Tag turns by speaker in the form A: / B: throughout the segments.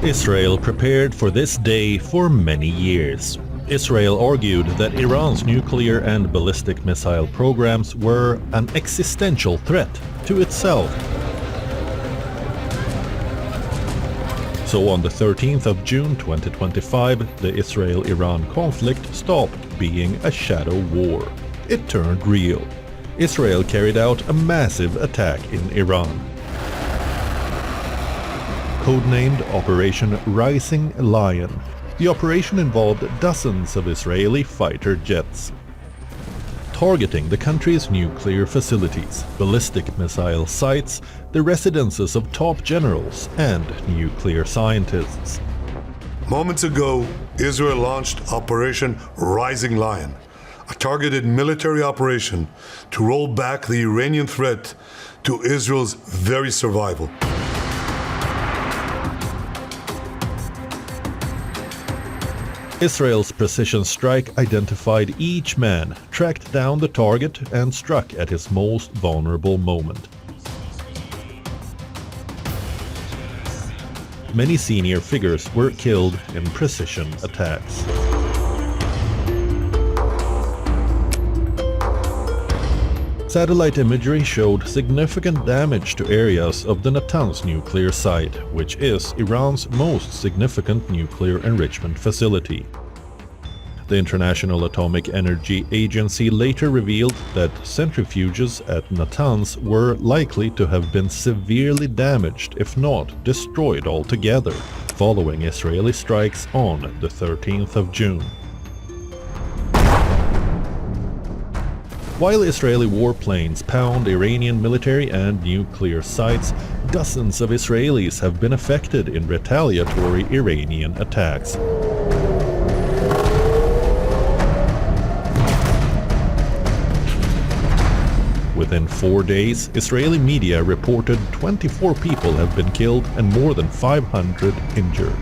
A: Israel prepared for this day for many years. Israel argued that Iran's nuclear and ballistic missile programs were an existential threat to itself. So on the 13th of June 2025, the Israel-Iran conflict stopped being a shadow war. It turned real. Israel carried out a massive attack in Iran. Codenamed Operation Rising Lion, the operation involved dozens of Israeli fighter jets, targeting the country's nuclear facilities, ballistic missile sites, the residences of top generals and nuclear scientists.
B: Moments ago, Israel launched Operation Rising Lion, a targeted military operation to roll back the Iranian threat to Israel's very survival.
A: Israel's precision strike identified each man, tracked down the target and struck at his most vulnerable moment. Many senior figures were killed in precision attacks. Satellite imagery showed significant damage to areas of the Natanz nuclear site, which is Iran's most significant nuclear enrichment facility. The International Atomic Energy Agency later revealed that centrifuges at Natanz were likely to have been severely damaged, if not destroyed altogether, following Israeli strikes on the 13th of June. While Israeli warplanes pound Iranian military and nuclear sites, dozens of Israelis have been affected in retaliatory Iranian attacks. Within 4 days, Israeli media reported 24 people have been killed and more than 500 injured.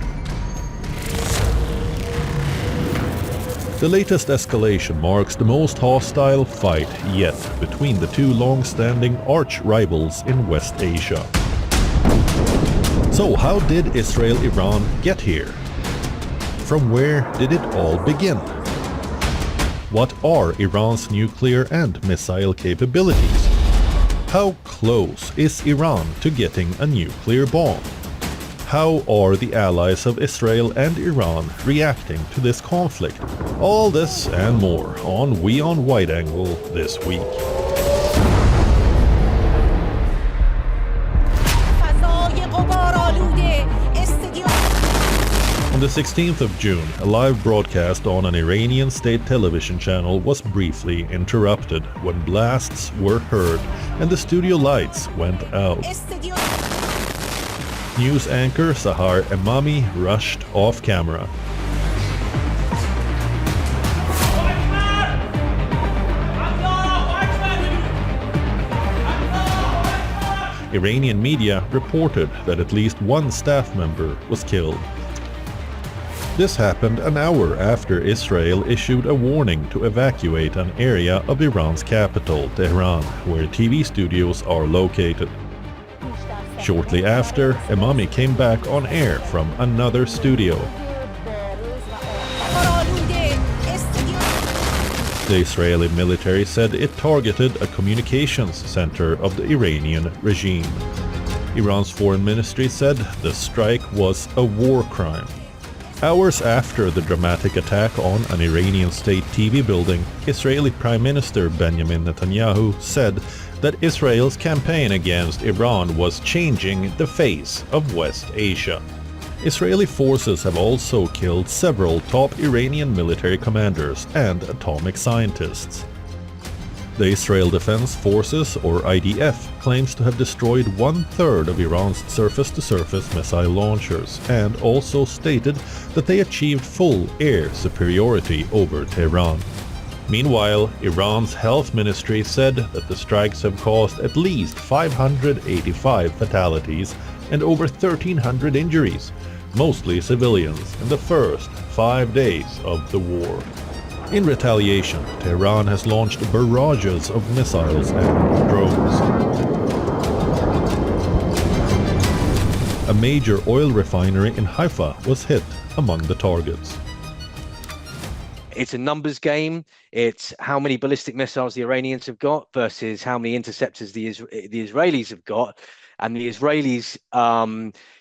A: The latest escalation marks the most hostile fight yet between the two long-standing arch-rivals in West Asia. So how did Israel-Iran get here? From where did it all begin? What are Iran's nuclear and missile capabilities? How close is Iran to getting a nuclear bomb? How are the allies of Israel and Iran reacting to this conflict? All this and more on WION Wideangle this week. On the 16th of June, a live broadcast on an Iranian state television channel was briefly interrupted when blasts were heard and the studio lights went out. News anchor Sahar Emami rushed off camera. Iranian media reported that at least one staff member was killed. This happened an hour after Israel issued a warning to evacuate an area of Iran's capital, Tehran, where TV studios are located. Shortly after, Emami came back on air from another studio. The Israeli military said it targeted a communications center of the Iranian regime. Iran's foreign ministry said the strike was a war crime. Hours after the dramatic attack on an Iranian state TV building, Israeli Prime Minister Benjamin Netanyahu said that Israel's campaign against Iran was changing the face of West Asia. Israeli forces have also killed several top Iranian military commanders and atomic scientists. The Israel Defense Forces, or IDF, claims to have destroyed 1/3 of Iran's surface-to-surface missile launchers and also stated that they achieved full air superiority over Tehran. Meanwhile, Iran's health ministry said that the strikes have caused at least 585 fatalities and over 1,300 injuries, mostly civilians, in the first 5 days of the war. In retaliation, Tehran has launched barrages of missiles and drones. A major oil refinery in Haifa was hit among the targets.
C: It's a numbers game. It's how many ballistic missiles the Iranians have got versus how many interceptors the Israelis have got. And the Israelis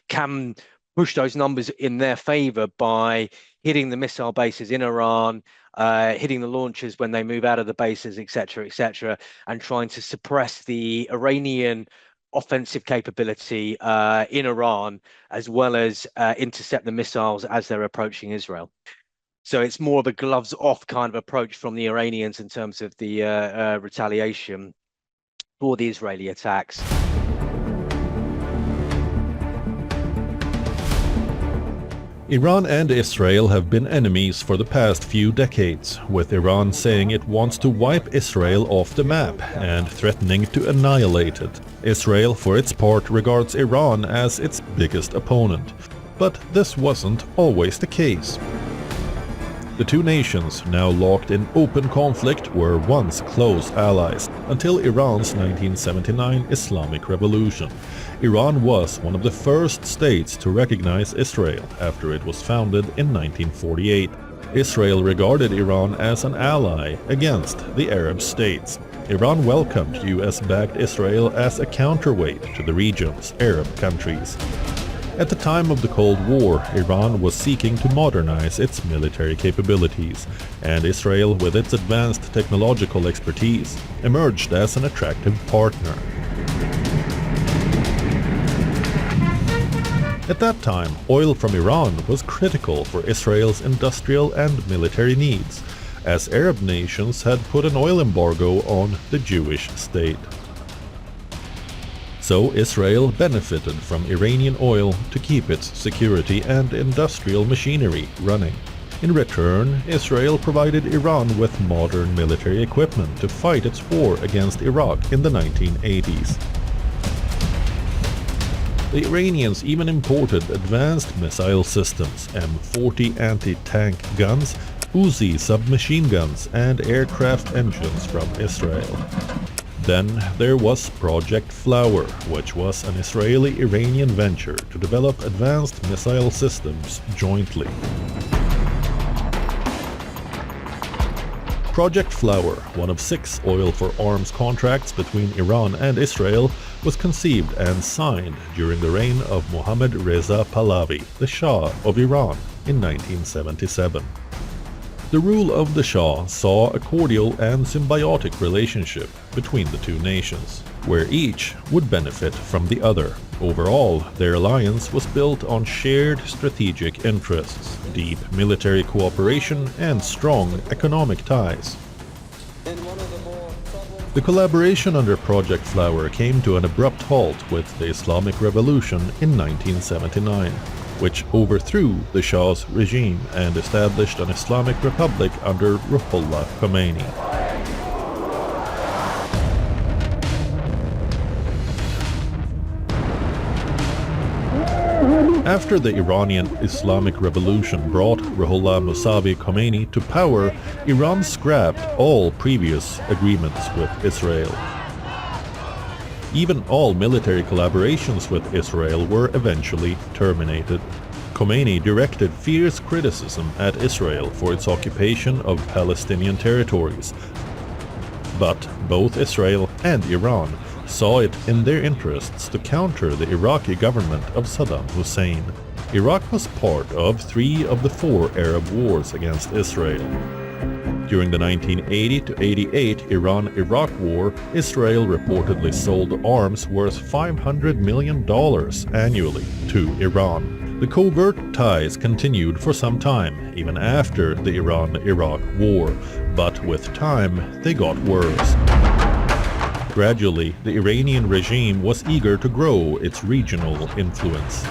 C: can push those numbers in their favor by hitting the missile bases in Iran, hitting the launchers when they move out of the bases, etc., and trying to suppress the Iranian offensive capability in Iran, as well as intercept the missiles as they're approaching Israel. So it's more of a gloves off kind of approach from the Iranians in terms of the retaliation for the Israeli attacks.
A: Iran and Israel have been enemies for the past few decades, with Iran saying it wants to wipe Israel off the map and threatening to annihilate it. Israel, for its part, regards Iran as its biggest opponent. But this wasn't always the case. The two nations, now locked in open conflict, were once close allies until Iran's 1979 Islamic Revolution. Iran was one of the first states to recognize Israel after it was founded in 1948. Israel regarded Iran as an ally against the Arab states. Iran welcomed US-backed Israel as a counterweight to the region's Arab countries. At the time of the Cold War, Iran was seeking to modernize its military capabilities, and Israel, with its advanced technological expertise, emerged as an attractive partner. At that time, oil from Iran was critical for Israel's industrial and military needs, as Arab nations had put an oil embargo on the Jewish state. So Israel benefited from Iranian oil to keep its security and industrial machinery running. In return, Israel provided Iran with modern military equipment to fight its war against Iraq in the 1980s. The Iranians even imported advanced missile systems, M40 anti-tank guns, Uzi submachine guns, and aircraft engines from Israel. Then there was Project Flower, which was an Israeli-Iranian venture to develop advanced missile systems jointly. Project Flower, one of 6 oil-for-arms contracts between Iran and Israel, was conceived and signed during the reign of Mohammad Reza Pahlavi, the Shah of Iran, in 1977. The rule of the Shah saw a cordial and symbiotic relationship between the two nations, where each would benefit from the other. Overall, their alliance was built on shared strategic interests, deep military cooperation, and strong economic ties. The collaboration under Project Flower came to an abrupt halt with the Islamic Revolution in 1979. Which overthrew the Shah's regime and established an Islamic Republic under Ayatollah Khamenei. After the Iranian Islamic Revolution brought Ruhollah Mossavi Khomeini to power, Iran scrapped all previous agreements with Israel. Even all military collaborations with Israel were eventually terminated. Khomeini directed fierce criticism at Israel for its occupation of Palestinian territories. But both Israel and Iran saw it in their interests to counter the Iraqi government of Saddam Hussein. Iraq was part of 3 of the 4 Arab wars against Israel. During the 1980-88 Iran-Iraq War, Israel reportedly sold arms worth $500 million annually to Iran. The covert ties continued for some time, even after the Iran-Iraq War, but with time they got worse. Gradually, the Iranian regime was eager to grow its regional influence.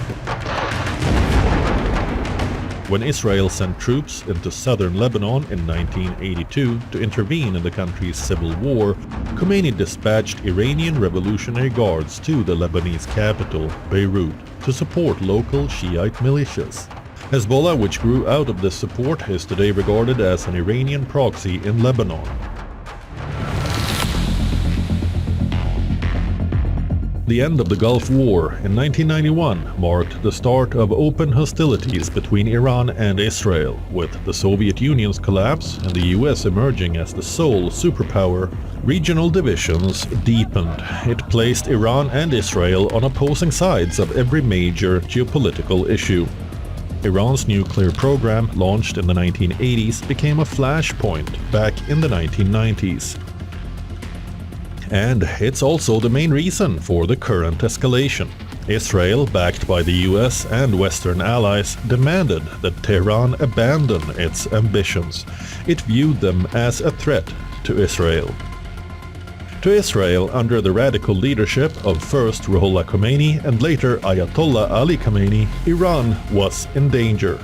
A: When Israel sent troops into southern Lebanon in 1982 to intervene in the country's civil war, Khomeini dispatched Iranian Revolutionary Guards to the Lebanese capital, Beirut, to support local Shiite militias. Hezbollah, which grew out of this support, is today regarded as an Iranian proxy in Lebanon. The end of the Gulf War in 1991 marked the start of open hostilities between Iran and Israel, with the Soviet Union's collapse and the US emerging as the sole superpower. Regional divisions deepened. It placed Iran and Israel on opposing sides of every major geopolitical issue. Iran's nuclear program, launched in the 1980s, became a flashpoint back in the 1990s. And it's also the main reason for the current escalation. Israel, backed by the US and Western allies, demanded that Tehran abandon its ambitions. It viewed them as a threat to Israel. To Israel, under the radical leadership of first Ruhollah Khomeini and later Ayatollah Ali Khamenei, Iran was in danger.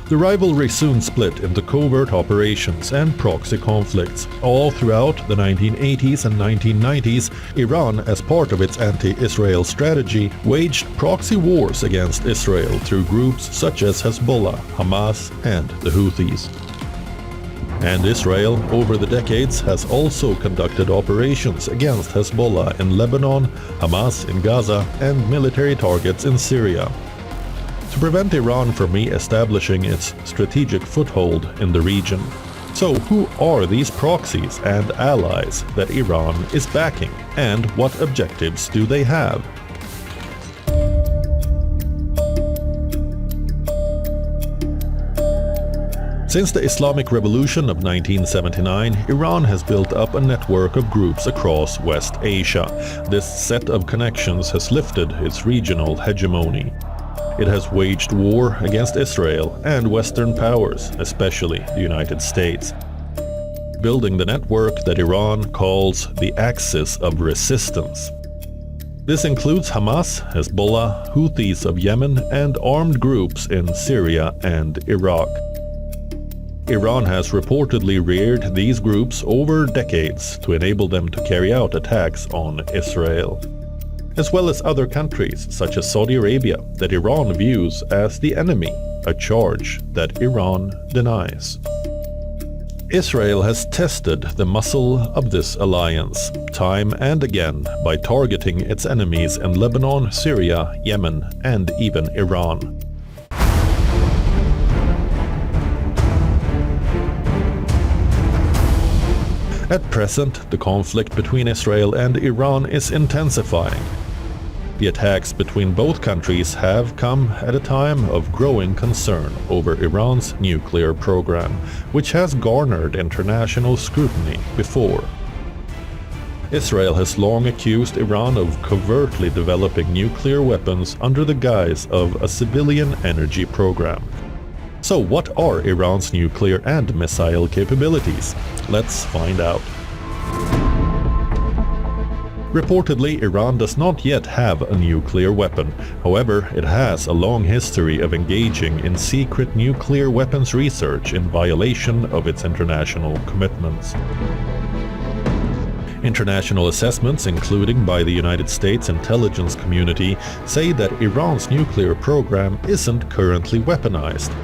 A: The rivalry soon split into covert operations and proxy conflicts. All throughout the 1980s and 1990s, Iran, as part of its anti-Israel strategy, waged proxy wars against Israel through groups such as Hezbollah, Hamas, and the Houthis. And Israel, over the decades, has also conducted operations against Hezbollah in Lebanon, Hamas in Gaza, and military targets in Syria. To prevent Iran from re-establishing its strategic foothold in the region. So who are these proxies and allies that Iran is backing, and what objectives do they have? Since the Islamic Revolution of 1979, Iran has built up a network of groups across West Asia. This set of connections has lifted its regional hegemony. It has waged war against Israel and Western powers, especially the United States, building the network that Iran calls the Axis of Resistance. This includes Hamas, Hezbollah, Houthis of Yemen, and armed groups in Syria and Iraq. Iran has reportedly reared these groups over decades to enable them to carry out attacks on Israel, as well as other countries such as Saudi Arabia that Iran views as the enemy, a charge that Iran denies. Israel has tested the muscle of this alliance time and again by targeting its enemies in Lebanon, Syria, Yemen, and even Iran. At present, the conflict between Israel and Iran is intensifying. The attacks between both countries have come at a time of growing concern over Iran's nuclear program, which has garnered international scrutiny before. Israel has long accused Iran of covertly developing nuclear weapons under the guise of a civilian energy program. So what are Iran's nuclear and missile capabilities? Let's find out. Reportedly, Iran does not yet have a nuclear weapon. However, it has a long history of engaging in secret nuclear weapons research in violation of its international commitments. International assessments, including by the United States intelligence community, say that Iran's nuclear program isn't currently weaponized.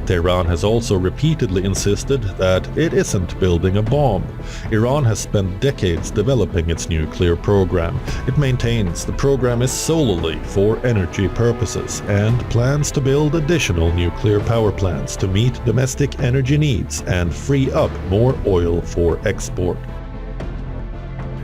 A: Tehran has also repeatedly insisted that it isn't building a bomb. Iran has spent decades developing its nuclear program. It maintains the program is solely for energy purposes and plans to build additional nuclear power plants to meet domestic energy needs and free up more oil for export.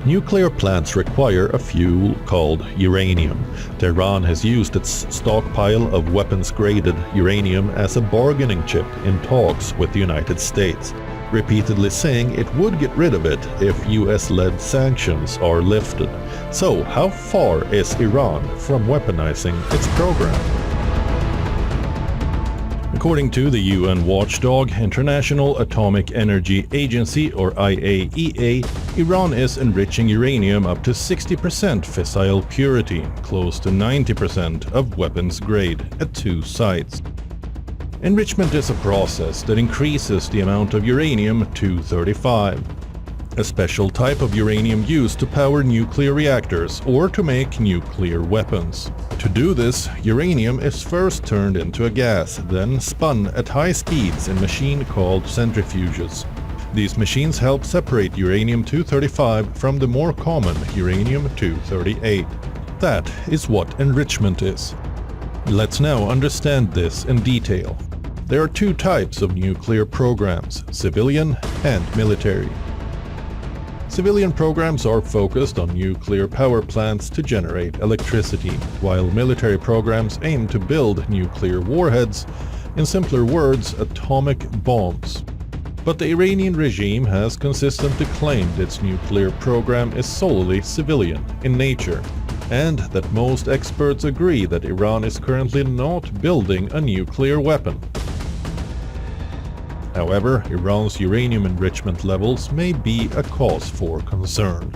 A: Nuclear plants require a fuel called uranium. Tehran has used its stockpile of weapons-graded uranium as a bargaining chip in talks with the United States, repeatedly saying it would get rid of it if US-led sanctions are lifted. So, how far is Iran from weaponizing its program? According to the UN watchdog International Atomic Energy Agency, or IAEA, Iran is enriching uranium up to 60% fissile purity, close to 90% of weapons grade, at 2 sites. Enrichment is a process that increases the amount of uranium-235, a special type of uranium used to power nuclear reactors or to make nuclear weapons. To do this, uranium is first turned into a gas, then spun at high speeds in a machine called centrifuges. These machines help separate uranium-235 from the more common uranium-238. That is what enrichment is. Let's now understand this in detail. There are two types of nuclear programs, civilian and military. Civilian programs are focused on nuclear power plants to generate electricity, while military programs aim to build nuclear warheads, in simpler words, atomic bombs. But the Iranian regime has consistently claimed its nuclear program is solely civilian in nature, and that most experts agree that Iran is currently not building a nuclear weapon. However, Iran's uranium enrichment levels may be a cause for concern.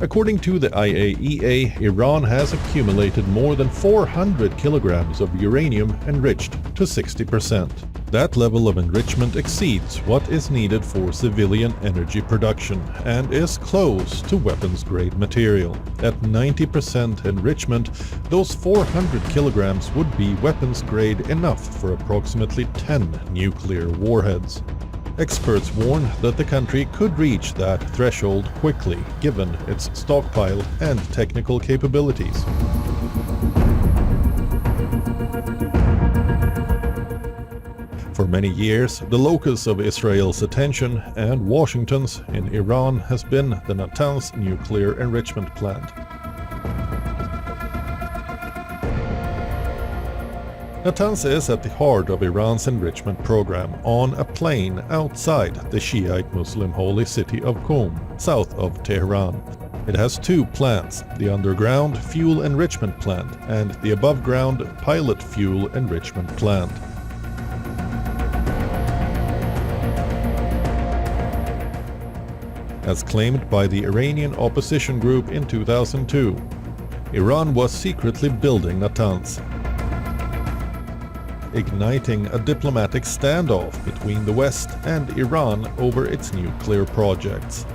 A: According to the IAEA, Iran has accumulated more than 400 kilograms of uranium enriched to 60%. That level of enrichment exceeds what is needed for civilian energy production and is close to weapons-grade material. At 90% enrichment, those 400 kilograms would be weapons-grade enough for approximately 10 nuclear warheads. Experts warn that the country could reach that threshold quickly, given its stockpile and technical capabilities. For many years, the locus of Israel's attention and Washington's in Iran has been the Natanz nuclear enrichment plant. Natanz is at the heart of Iran's enrichment program on a plain outside the Shiite Muslim holy city of Qom, south of Tehran. It has two plants, the underground fuel enrichment plant and the above-ground pilot fuel enrichment plant. As claimed by the Iranian opposition group in 2002, Iran was secretly building Natanz, igniting a diplomatic standoff between the West and Iran over its nuclear projects.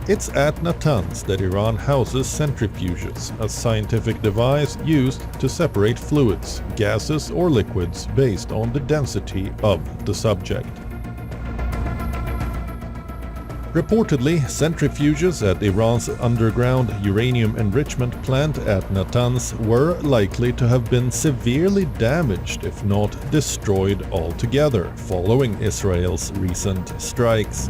A: It's at Natanz that Iran houses centrifuges, a scientific device used to separate fluids, gases or liquids based on the density of the subject. Reportedly, centrifuges at Iran's underground uranium enrichment plant at Natanz were likely to have been severely damaged, if not destroyed altogether, following Israel's recent strikes.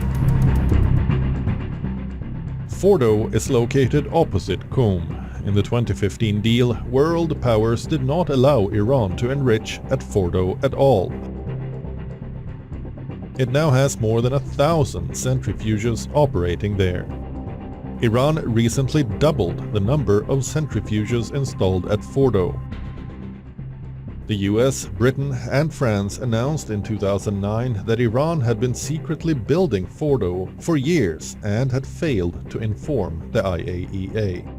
A: Fordo is located opposite Qom. In the 2015 deal, world powers did not allow Iran to enrich at Fordo at all. It now has more than 1,000 centrifuges operating there. Iran recently doubled the number of centrifuges installed at Fordo. The US, Britain and France announced in 2009 that Iran had been secretly building Fordo for years and had failed to inform the IAEA.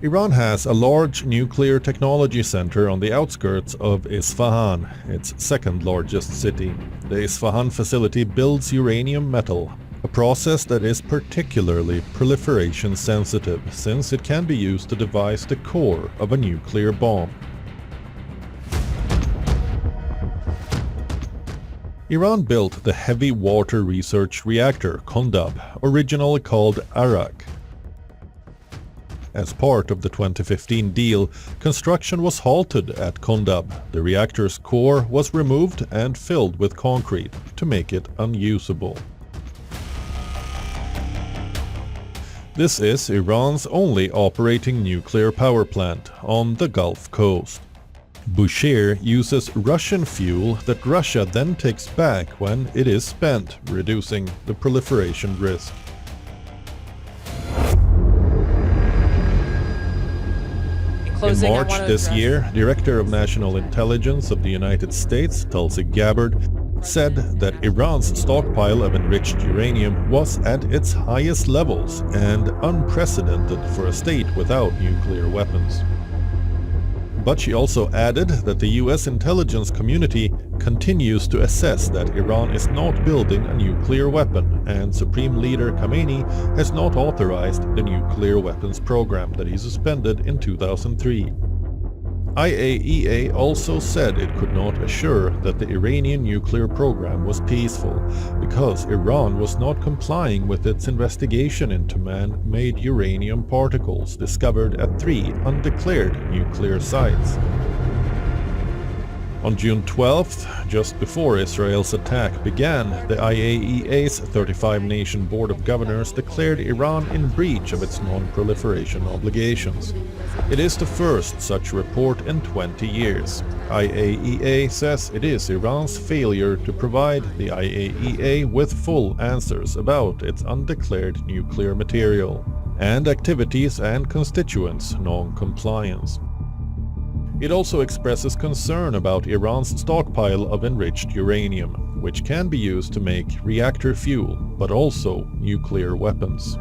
A: Iran has a large nuclear technology center on the outskirts of Isfahan, its second largest city. The Isfahan facility builds uranium metal, a process that is particularly proliferation sensitive since it can be used to devise the core of a nuclear bomb. Iran built the heavy water research reactor Kondab, originally called Arak. As part of the 2015 deal, construction was halted at Kondab. The reactor's core was removed and filled with concrete to make it unusable. This is Iran's only operating nuclear power plant on the Gulf Coast. Bushehr uses Russian fuel that Russia then takes back when it is spent, reducing the proliferation risk. In March this year, Director of National Intelligence of the United States, Tulsi Gabbard, said that Iran's stockpile of enriched uranium was at its highest levels and unprecedented for a state without nuclear weapons. But she also added that the US intelligence community continues to assess that Iran is not building a nuclear weapon, and Supreme Leader Khamenei has not authorized the nuclear weapons program that he suspended in 2003. IAEA also said it could not assure that the Iranian nuclear program was peaceful, because Iran was not complying with its investigation into man-made uranium particles discovered at 3 undeclared nuclear sites. On June 12th, just before Israel's attack began, the IAEA's 35-nation Board of Governors declared Iran in breach of its non-proliferation obligations. It is the first such report in 20 years. IAEA says it is Iran's failure to provide the IAEA with full answers about its undeclared nuclear material, and activities and constituents' non-compliance. It also expresses concern about Iran's stockpile of enriched uranium, which can be used to make reactor fuel, but also nuclear weapons.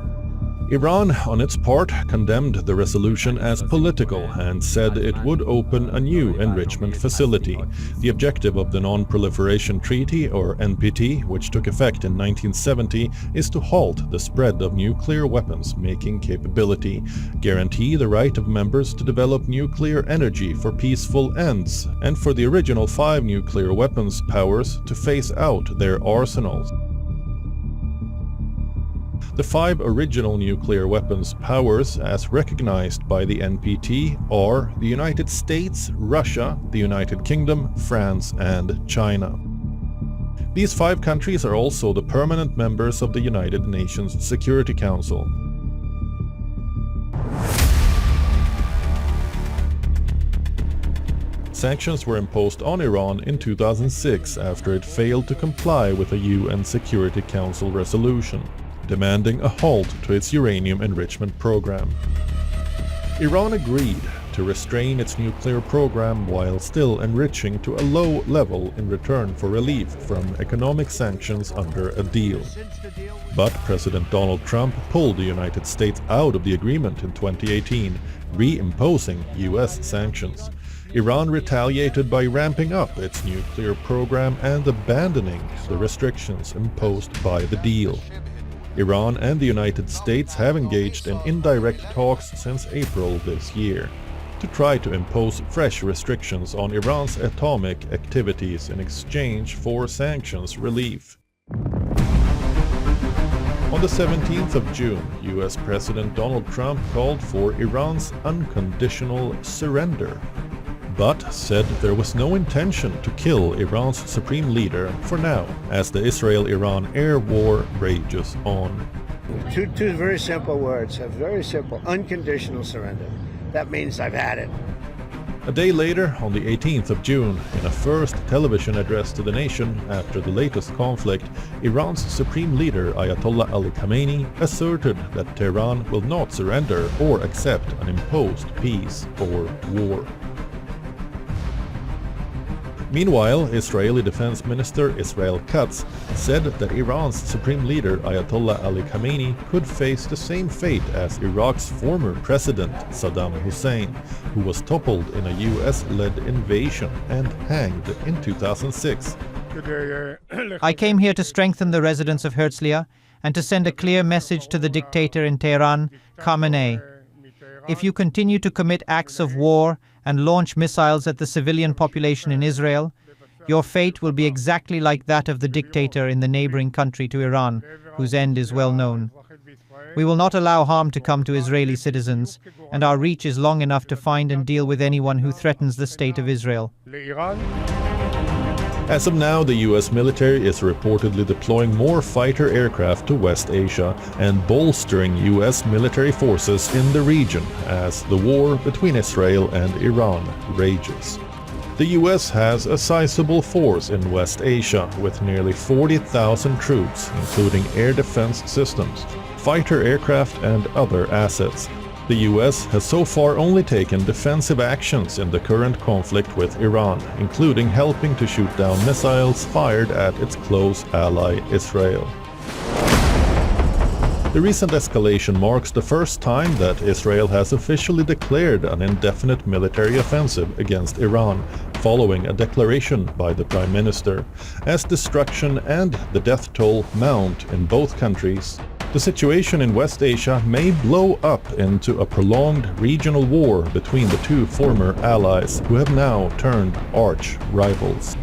A: Iran, on its part, condemned the resolution as political and said it would open a new enrichment facility. The objective of the Non-Proliferation Treaty, or NPT, which took effect in 1970, is to halt the spread of nuclear weapons making capability, guarantee the right of members to develop nuclear energy for peaceful ends, and for the original 5 nuclear weapons powers to phase out their arsenals. The 5 original nuclear weapons powers, as recognized by the NPT, are the United States, Russia, the United Kingdom, France, and China. These 5 countries are also the permanent members of the United Nations Security Council. Sanctions were imposed on Iran in 2006 after it failed to comply with a UN Security Council resolution, demanding a halt to its uranium enrichment program. Iran agreed to restrain its nuclear program while still enriching to a low level in return for relief from economic sanctions under a deal. But President Donald Trump pulled the United States out of the agreement in 2018, reimposing US sanctions. Iran retaliated by ramping up its nuclear program and abandoning the restrictions imposed by the deal. Iran and the United States have engaged in indirect talks since April this year to try to impose fresh restrictions on Iran's atomic activities in exchange for sanctions relief. On the 17th of June, US President Donald Trump called for Iran's unconditional surrender, but said there was no intention to kill Iran's supreme leader for now, as the Israel-Iran air war rages on.
D: Two very simple words, very simple, unconditional surrender. That means I've had it.
A: A day later, on the 18th of June, in a first television address to the nation after the latest conflict, Iran's supreme leader Ayatollah Ali Khamenei asserted that Tehran will not surrender or accept an imposed peace or war. Meanwhile, Israeli Defense Minister Israel Katz said that Iran's supreme leader Ayatollah Ali Khamenei could face the same fate as Iraq's former president Saddam Hussein, who was toppled in a US-led invasion and hanged in 2006.
E: I came here to strengthen the residents of Herzliya and to send a clear message to the dictator in Tehran, Khamenei. If you continue to commit acts of war and launch missiles at the civilian population in Israel, your fate will be exactly like that of the dictator in the neighboring country to Iran, whose end is well known. We will not allow harm to come to Israeli citizens, and our reach is long enough to find and deal with anyone who threatens the state of Israel.
A: As of now, the US military is reportedly deploying more fighter aircraft to West Asia and bolstering US military forces in the region as the war between Israel and Iran rages. The US has a sizable force in West Asia with nearly 40,000 troops, including air defense systems, fighter aircraft and other assets. The US has so far only taken defensive actions in the current conflict with Iran, including helping to shoot down missiles fired at its close ally Israel. The recent escalation marks the first time that Israel has officially declared an indefinite military offensive against Iran, following a declaration by the Prime Minister, as destruction and the death toll mount in both countries. The situation in West Asia may blow up into a prolonged regional war between the two former allies who have now turned arch rivals.